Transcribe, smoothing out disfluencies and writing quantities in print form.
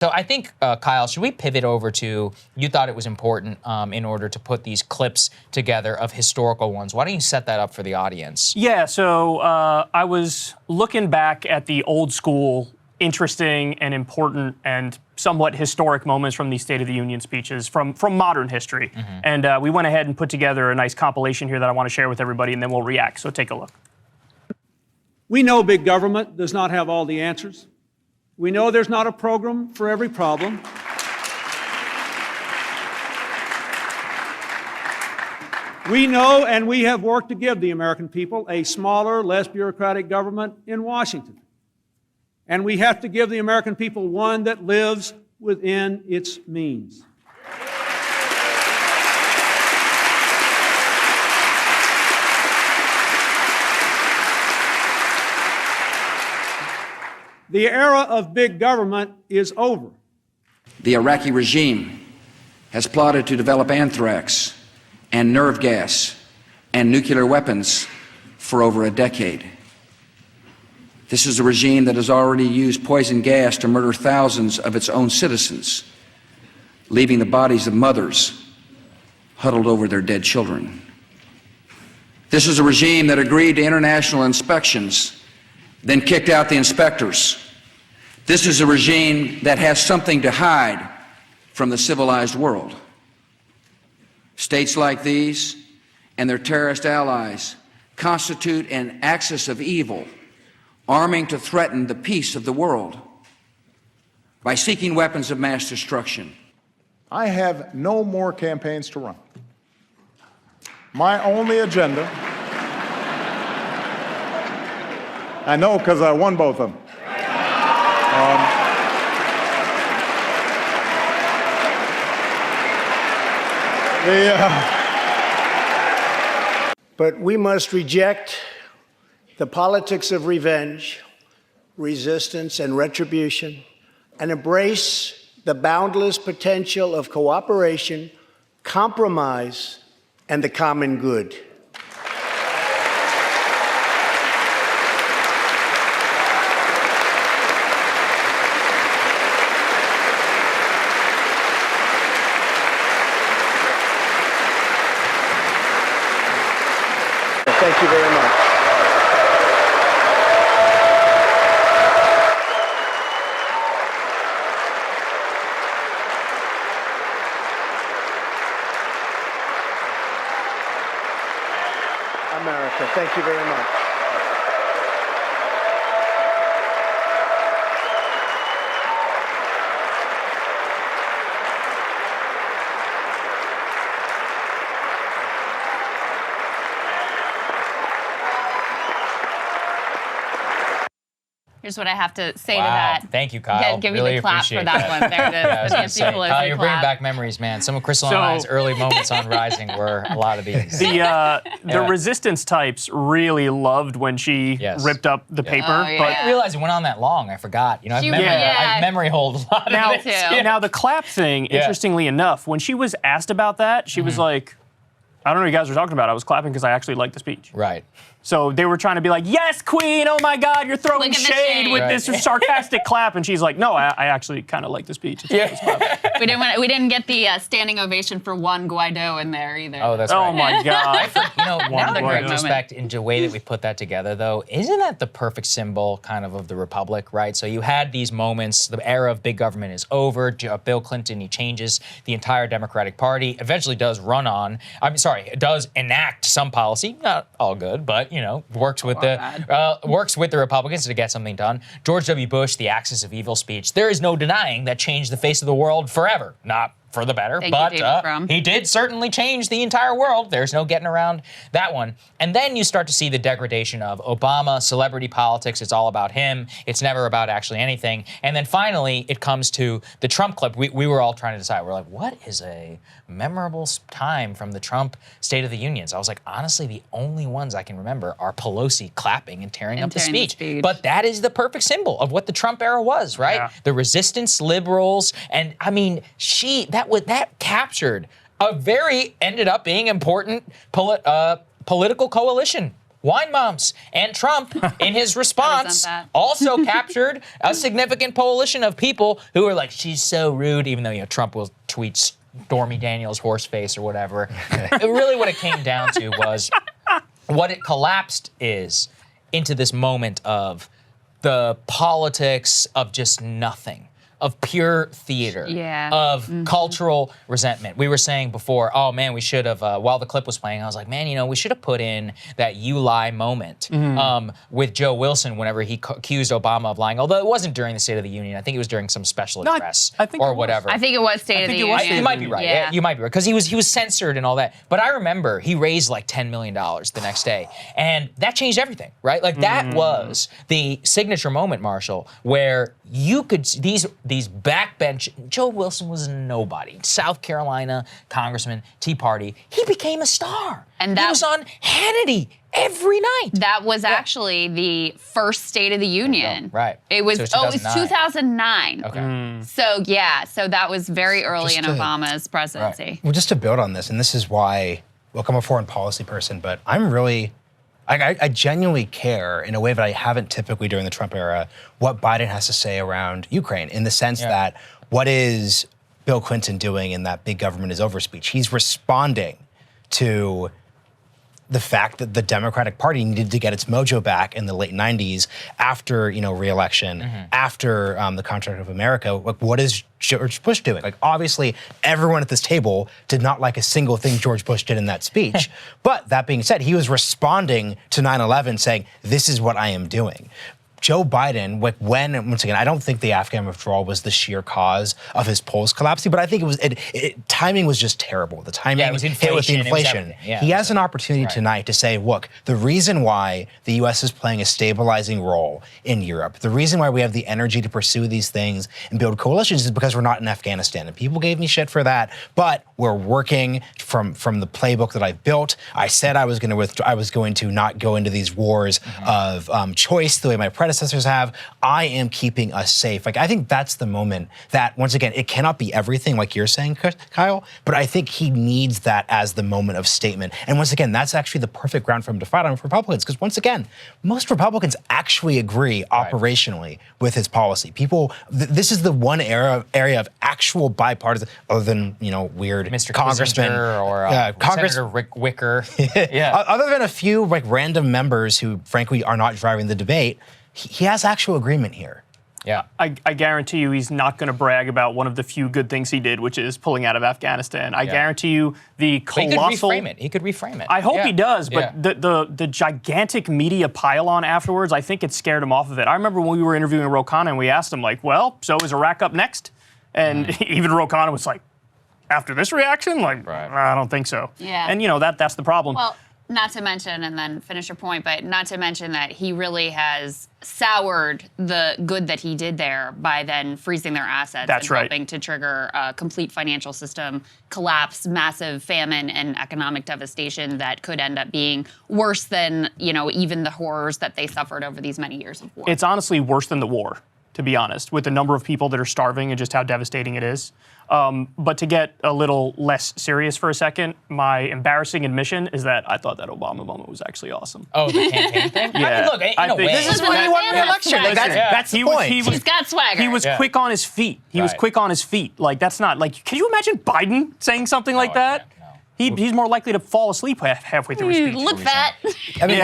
So I think, Kyle, should we pivot over to, you thought it was important in order to put these clips together of historical ones. Why don't you set that up for the audience? Yeah, so I was looking back at the old school, interesting and important and somewhat historic moments from these State of the Union speeches from modern history. And we went ahead and put together a nice compilation here that I want to share with everybody, and then we'll react. So take a look. We know big government does not have all the answers. We know there's not a program for every problem. We know, and we have worked to give the American people a smaller, less bureaucratic government in Washington. And we have to give the American people one that lives within its means. The era of big government is over. The Iraqi regime has plotted to develop anthrax and nerve gas and nuclear weapons for over a decade. This is a regime that has already used poison gas to murder thousands of its own citizens, leaving the bodies of mothers huddled over their dead children. This is a regime that agreed to international inspections, then kicked out the inspectors. This is a regime that has something to hide from the civilized world. States like these and their terrorist allies constitute an axis of evil, arming to threaten the peace of the world by seeking weapons of mass destruction. I have no more campaigns to run. My only agenda, I know because I won both of them. But we must reject the politics of revenge, resistance, and retribution, and embrace the boundless potential of cooperation, compromise, and the common good. Thank you very much. America, thank you very much. Here's what I have to say to Wow. that. Thank you, Kyle. Give really me the clap appreciate for that one. There it is. Yeah, I was gonna Nancy say, Pelosi Kyle, you're bringing clap. back memories, man. Some of Crystal and I's early moments on Rising were a lot of these. The resistance types really loved when she ripped up the paper. Oh, yeah. I didn't realize it went on that long. I forgot. You know, I have memory hold a lot now, of this. Now, the clap thing, interestingly enough, when she was asked about that, she was like, I don't know what you guys were talking about. I was clapping because I actually liked the speech. Right. So they were trying to be like, yes, Queen, oh my God, you're throwing shade with this sarcastic clap. And she's like, no, I actually kind of like the speech. We didn't get the standing ovation for Juan Guaido in there either. Oh, that's right. Oh my God. You know, now that Guaido. retrospect into the way that we put that together, though, isn't that the perfect symbol kind of the republic, right? So you had these moments, the era of big government is over. Bill Clinton, he changes the entire Democratic Party, eventually does does enact some policy, not all good, but you know, works with the Republicans to get something done. George W. Bush, the axis of evil speech. There is no denying that changed the face of the world forever. Not for the better, but he did certainly change the entire world. There's no getting around that one. And then you start to see the degradation of Obama, celebrity politics. It's all about him. It's never about actually anything. And then finally, it comes to the Trump clip. We were all trying to decide. We're like, what is a memorable time from the Trump State of the Unions? I was like, honestly, the only ones I can remember are Pelosi clapping and tearing up the speech. But that is the perfect symbol of what the Trump era was, right? Yeah. The resistance, liberals, and I mean, that captured a ended up being important political coalition wine moms. And Trump, in his response, that. also captured a significant coalition of people who were like, she's so rude, even though, Trump will tweet Stormy Daniels' horse face or whatever. Really what it came down to was what it collapsed is into this moment of the politics of just nothing, of pure theater, of cultural resentment. We were saying before, oh man, we should have, while the clip was playing, I was like, man, we should have put in that you lie moment with Joe Wilson whenever he accused Obama of lying, although it wasn't during the State of the Union. I think it was during some special address I think or whatever. I think it was State of the Union. You might be right. Yeah. You might be right, because he was censored and all that. But I remember he raised like $10 million the next day, and that changed everything, right? Like that was the signature moment, Marshall, where you could these backbench. Joe Wilson was a nobody. South Carolina congressman, Tea Party. He became a star. And he was on Hannity every night. That was actually the first State of the Union. Right. It was, So it was 2009. Okay. So that was very early in Obama's presidency. Right. Well, just to build on this, and this is why, look, I'm a foreign policy person, but I'm really, I genuinely care in a way that I haven't typically during the Trump era, what Biden has to say around Ukraine, in the sense that what is Bill Clinton doing in that big government is over speech? He's responding to the fact that the Democratic Party needed to get its mojo back in the late 90s after, re-election, after the Contract of America. Like, what is George Bush doing? Like, obviously, everyone at this table did not like a single thing George Bush did in that speech. But that being said, he was responding to 9/11 saying, this is what I am doing. Joe Biden, once again, I don't think the Afghan withdrawal was the sheer cause of his polls collapsing, but I think it was, timing was just terrible. The timing it was hit with the inflation. He has an opportunity tonight to say, look, the reason why the U.S. is playing a stabilizing role in Europe, the reason why we have the energy to pursue these things and build coalitions is because we're not in Afghanistan. And people gave me shit for that, but we're working from the playbook that I built. I said I was going to withdraw, I was going to not go into these wars of choice the way my predecessors have. I am keeping us safe. Like, I think that's the moment that, once again, it cannot be everything like you're saying, Kyle, but I think he needs that as the moment of statement. And once again, that's actually the perfect ground for him to fight on for Republicans, because once again, most Republicans actually agree operationally with his policy. People, this is the one area of actual bipartisan, other than, weird Mr. congressman or Senator Rick Wicker. Other than a few random members who, frankly, are not driving the debate, he has actual agreement here. Yeah. I guarantee you he's not going to brag about one of the few good things he did, which is pulling out of Afghanistan. I guarantee you the colossal... He could reframe it. I hope he does, but the gigantic media pile-on afterwards, I think it scared him off of it. I remember when we were interviewing Ro Khanna and we asked him, like, well, so is Iraq up next? And even Ro Khanna was like, after this reaction? Like, I don't think so. Yeah. And, that's the problem. Well, not to mention, and then finish your point, but not to mention that he really has soured the good that he did there by then freezing their assets and helping to trigger a complete financial system collapse, massive famine, and economic devastation that could end up being worse than, even the horrors that they suffered over these many years of war. It's honestly worse than the war, to be honest, with the number of people that are starving and just how devastating it is. But to get a little less serious for a second, my embarrassing admission is that I thought that Obama moment was actually awesome. Oh, the campaign thing? Yeah. I mean, look, this is why he won re-election. Like, that's the point. He's got swagger. He was quick on his feet. He was quick on his feet. Like, that's not, like, can you imagine Biden saying something like that? No. He's more likely to fall asleep halfway through his speech. Look fat. I mean,